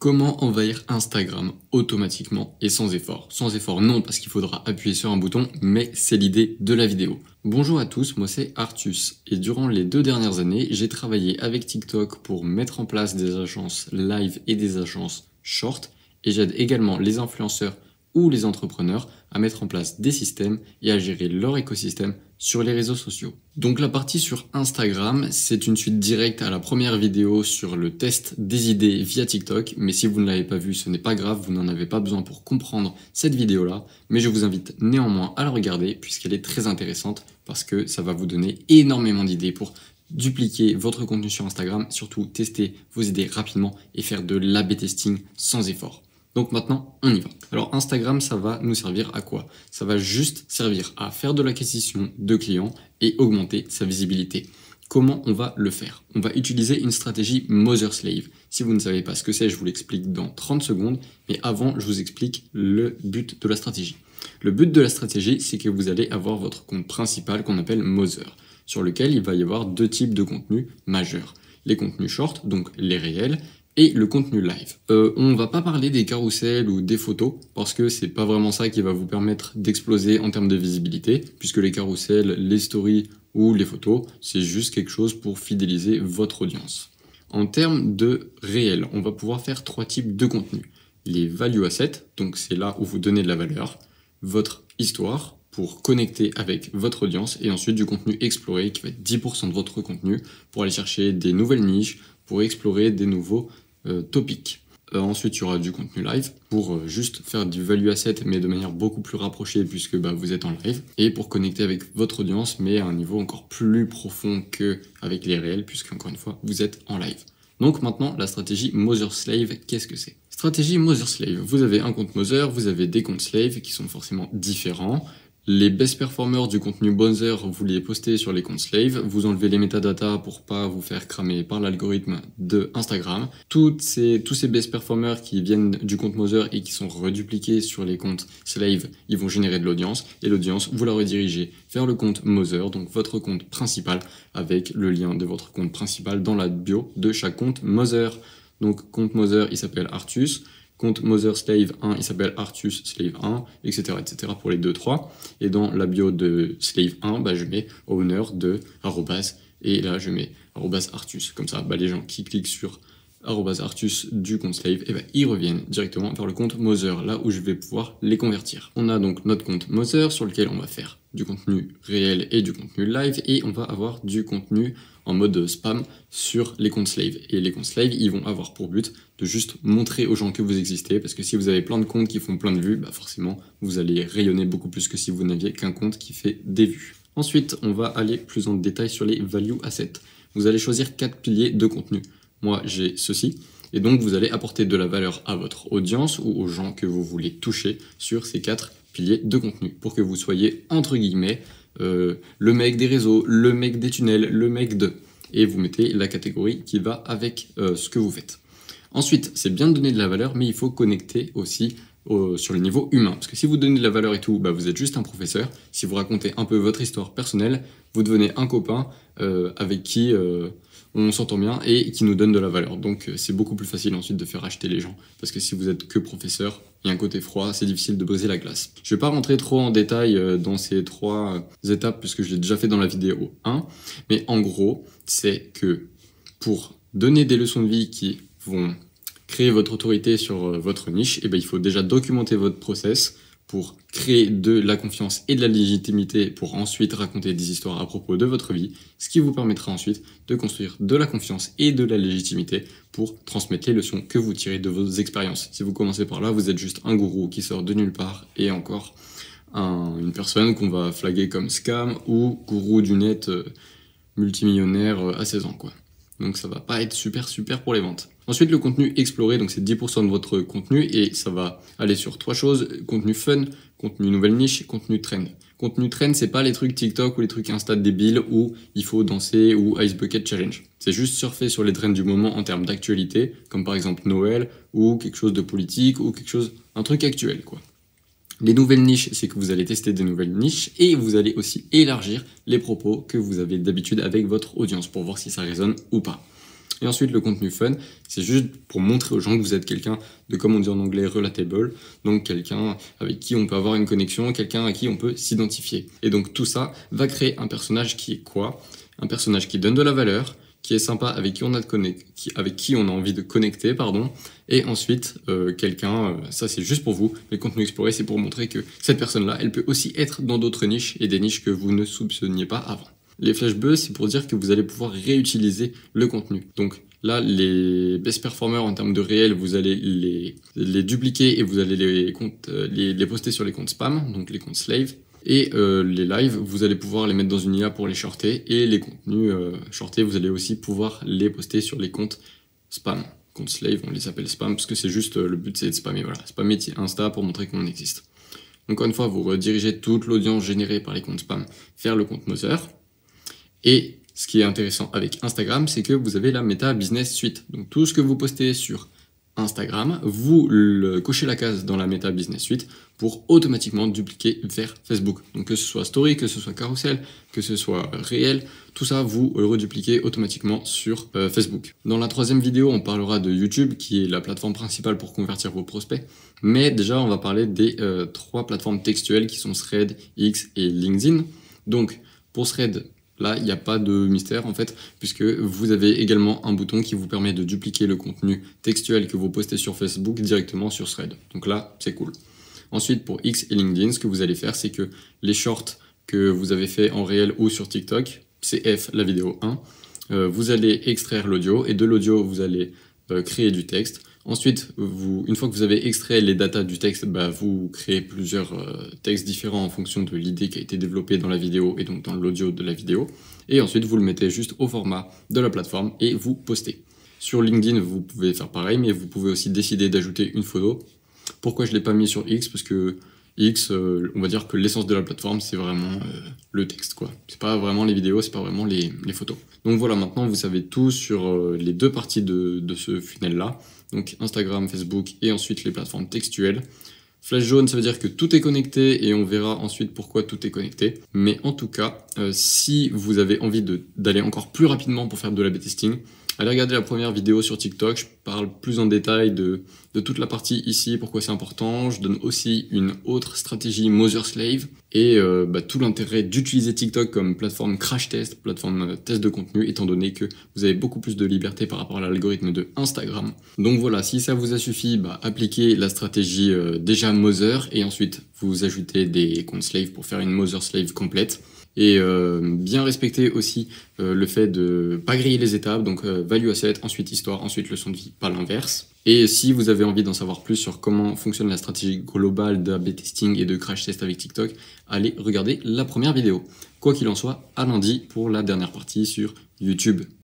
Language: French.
Comment envahir Instagram automatiquement et sans effort? Sans effort non, parce qu'il faudra appuyer sur un bouton, mais c'est l'idée de la vidéo. Bonjour à tous, moi c'est Artus et durant les 2 dernières années, j'ai travaillé avec TikTok pour mettre en place des agences live et des agences short et j'aide également les influenceurs ou les entrepreneurs à mettre en place des systèmes et à gérer leur écosystème sur les réseaux sociaux. Donc la partie sur Instagram, c'est une suite directe à la première vidéo sur le test des idées via TikTok, mais si vous ne l'avez pas vu, ce n'est pas grave, vous n'en avez pas besoin pour comprendre cette vidéo-là, mais je vous invite néanmoins à la regarder puisqu'elle est très intéressante parce que ça va vous donner énormément d'idées pour dupliquer votre contenu sur Instagram, surtout tester vos idées rapidement et faire de l'A/B testing sans effort. Donc maintenant, on y va. Alors Instagram, ça va nous servir à quoi? Ça va juste servir à faire de l'acquisition de clients et augmenter sa visibilité. Comment on va le faire? On va utiliser une stratégie Mother Slave. Si vous ne savez pas ce que c'est, je vous l'explique dans 30 secondes. Mais avant, je vous explique le but de la stratégie. Le but de la stratégie, c'est que vous allez avoir votre compte principal qu'on appelle Mother, sur lequel il va y avoir 2 types de contenus majeurs. Les contenus short, donc les réels, et le contenu live. On va pas parler des carousels ou des photos parce que c'est pas vraiment ça qui va vous permettre d'exploser en termes de visibilité, puisque les carousels, les stories ou les photos, c'est juste quelque chose pour fidéliser votre audience. En termes de réel, on va pouvoir faire 3 types de contenus. Les value assets, donc c'est là où vous donnez de la valeur, votre histoire pour connecter avec votre audience et ensuite du contenu exploré qui va être 10% de votre contenu pour aller chercher des nouvelles niches, pour explorer des nouveaux topic. Ensuite, il y aura du contenu live pour juste faire du value asset, mais de manière beaucoup plus rapprochée puisque vous êtes en live, et pour connecter avec votre audience, mais à un niveau encore plus profond qu'avec les réels, puisque encore une fois, vous êtes en live. Donc maintenant, la stratégie Mother Slave, qu'est-ce que c'est? Stratégie Mother Slave, vous avez un compte Mother, vous avez des comptes Slave qui sont forcément différents. Les best performers du contenu Mother, vous les postez sur les comptes Slave, vous enlevez les métadatas pour pas vous faire cramer par l'algorithme de Instagram. Tous ces best performers qui viennent du compte Mother et qui sont redupliqués sur les comptes Slave, ils vont générer de l'audience et l'audience, vous la redirigez vers le compte Mother, donc votre compte principal avec le lien de votre compte principal dans la bio de chaque compte Mother. Donc compte Mother, il s'appelle Artus. Compte Mother Slave 1, il s'appelle Artus Slave 1, etc., etc. pour les 2-3. Et dans la bio de Slave 1, je mets owner de arrobas, et là je mets arrobas Artus. Comme ça, les gens qui cliquent sur arrobas Artus du compte Slave, ils reviennent directement vers le compte Mother, là où je vais pouvoir les convertir. On a donc notre compte Mother sur lequel on va faire du contenu réel et du contenu live, et on va avoir du contenu en mode spam sur les comptes Slave. Et les comptes Slave, ils vont avoir pour but de juste montrer aux gens que vous existez, parce que si vous avez plein de comptes qui font plein de vues, forcément, vous allez rayonner beaucoup plus que si vous n'aviez qu'un compte qui fait des vues. Ensuite, on va aller plus en détail sur les value assets. Vous allez choisir 4 piliers de contenu. Moi, j'ai ceci. Et donc, vous allez apporter de la valeur à votre audience ou aux gens que vous voulez toucher sur ces 4 piliers de contenu pour que vous soyez, entre guillemets, le mec des réseaux, le mec des tunnels, le mec de... Et vous mettez la catégorie qui va avec ce que vous faites. Ensuite, c'est bien de donner de la valeur, mais il faut connecter aussi sur le niveau humain. Parce que si vous donnez de la valeur et tout, vous êtes juste un professeur. Si vous racontez un peu votre histoire personnelle, vous devenez un copain avec qui on s'entend bien et qui nous donne de la valeur. Donc c'est beaucoup plus facile ensuite de faire acheter les gens. Parce que si vous êtes que professeur, il y a un côté froid, c'est difficile de briser la glace. Je ne vais pas rentrer trop en détail dans ces 3 étapes, puisque je l'ai déjà fait dans la vidéo 1. Mais en gros, c'est que pour donner des leçons de vie qui vont créer votre autorité sur votre niche, il faut déjà documenter votre process pour créer de la confiance et de la légitimité pour ensuite raconter des histoires à propos de votre vie, ce qui vous permettra ensuite de construire de la confiance et de la légitimité pour transmettre les leçons que vous tirez de vos expériences. Si vous commencez par là, vous êtes juste un gourou qui sort de nulle part et encore une personne qu'on va flaguer comme scam ou gourou du net multimillionnaire à 16 ans, quoi. Donc ça va pas être super pour les ventes. Ensuite, le contenu exploré, donc c'est 10% de votre contenu et ça va aller sur 3 choses, contenu fun, contenu nouvelle niche et contenu trend. Contenu trend, c'est pas les trucs TikTok ou les trucs Insta débiles où il faut danser ou Ice Bucket Challenge. C'est juste surfer sur les trends du moment en termes d'actualité, comme par exemple Noël ou quelque chose de politique ou un truc actuel, quoi. Les nouvelles niches, c'est que vous allez tester des nouvelles niches et vous allez aussi élargir les propos que vous avez d'habitude avec votre audience pour voir si ça résonne ou pas. Et ensuite, le contenu fun, c'est juste pour montrer aux gens que vous êtes quelqu'un de, comme on dit en anglais, relatable, donc quelqu'un avec qui on peut avoir une connexion, quelqu'un à qui on peut s'identifier. Et donc tout ça va créer un personnage qui est quoi? Un personnage qui donne de la valeur, qui est sympa, avec qui on a, avec qui on a envie de connecter, pardon. Et ensuite, quelqu'un, ça c'est juste pour vous, les contenus explorés, c'est pour montrer que cette personne-là, elle peut aussi être dans d'autres niches, et des niches que vous ne soupçonniez pas avant. Les flash buzz, c'est pour dire que vous allez pouvoir réutiliser le contenu. Donc là, les best performers en termes de réel, vous allez les dupliquer et vous allez les poster sur les comptes spam, donc les comptes slave. Et les lives, vous allez pouvoir les mettre dans une IA pour les shorter. Et les contenus shortés, vous allez aussi pouvoir les poster sur les comptes spam. Comptes slave, on les appelle spam parce que c'est juste le but, c'est de spammer. Voilà, spammer Insta pour montrer qu'on existe. Donc, encore une fois, vous redirigez toute l'audience générée par les comptes spam vers le compte Mother. Et ce qui est intéressant avec Instagram, c'est que vous avez la Meta Business Suite. Donc tout ce que vous postez sur Instagram, vous le cochez la case dans la Meta Business Suite pour automatiquement dupliquer vers Facebook. Donc que ce soit Story, que ce soit Carousel, que ce soit Réel, tout ça vous le redupliquez automatiquement sur Facebook. Dans la troisième vidéo, on parlera de YouTube, qui est la plateforme principale pour convertir vos prospects. Mais déjà, on va parler des 3 plateformes textuelles qui sont Threads, X et LinkedIn. Donc pour Threads, là, il n'y a pas de mystère en fait, puisque vous avez également un bouton qui vous permet de dupliquer le contenu textuel que vous postez sur Facebook directement sur Thread. Donc là, c'est cool. Ensuite, pour X et LinkedIn, ce que vous allez faire, c'est que les shorts que vous avez fait en réel ou sur TikTok, c'est F, la vidéo 1, vous allez extraire l'audio, et de l'audio, vous allez créer du texte. Ensuite, une fois que vous avez extrait les datas du texte, vous créez plusieurs textes différents en fonction de l'idée qui a été développée dans la vidéo et donc dans l'audio de la vidéo. Et ensuite, vous le mettez juste au format de la plateforme et vous postez. Sur LinkedIn, vous pouvez faire pareil, mais vous pouvez aussi décider d'ajouter une photo. Pourquoi je ne l'ai pas mis sur X? Parce que X, on va dire que l'essence de la plateforme, c'est vraiment le texte, quoi. C'est pas vraiment les vidéos, c'est pas vraiment les photos. Donc voilà, maintenant vous savez tout sur les 2 parties de ce funnel-là. Donc Instagram, Facebook et ensuite les plateformes textuelles. Flash jaune, ça veut dire que tout est connecté et on verra ensuite pourquoi tout est connecté. Mais en tout cas, si vous avez envie d'aller encore plus rapidement pour faire de l'A/B testing, allez regarder la première vidéo sur TikTok, je parle plus en détail de toute la partie ici, pourquoi c'est important. Je donne aussi une autre stratégie Mother Slave et tout l'intérêt d'utiliser TikTok comme plateforme crash test, plateforme test de contenu, étant donné que vous avez beaucoup plus de liberté par rapport à l'algorithme de Instagram. Donc voilà, si ça vous a suffi, appliquez la stratégie déjà Mother et ensuite vous ajoutez des comptes slave pour faire une Mother Slave complète. Et bien respecter aussi le fait de pas griller les étapes, donc value asset, ensuite histoire, ensuite leçon de vie, pas l'inverse. Et si vous avez envie d'en savoir plus sur comment fonctionne la stratégie globale d'A/B testing et de crash test avec TikTok, allez regarder la première vidéo. Quoi qu'il en soit, à lundi pour la dernière partie sur YouTube.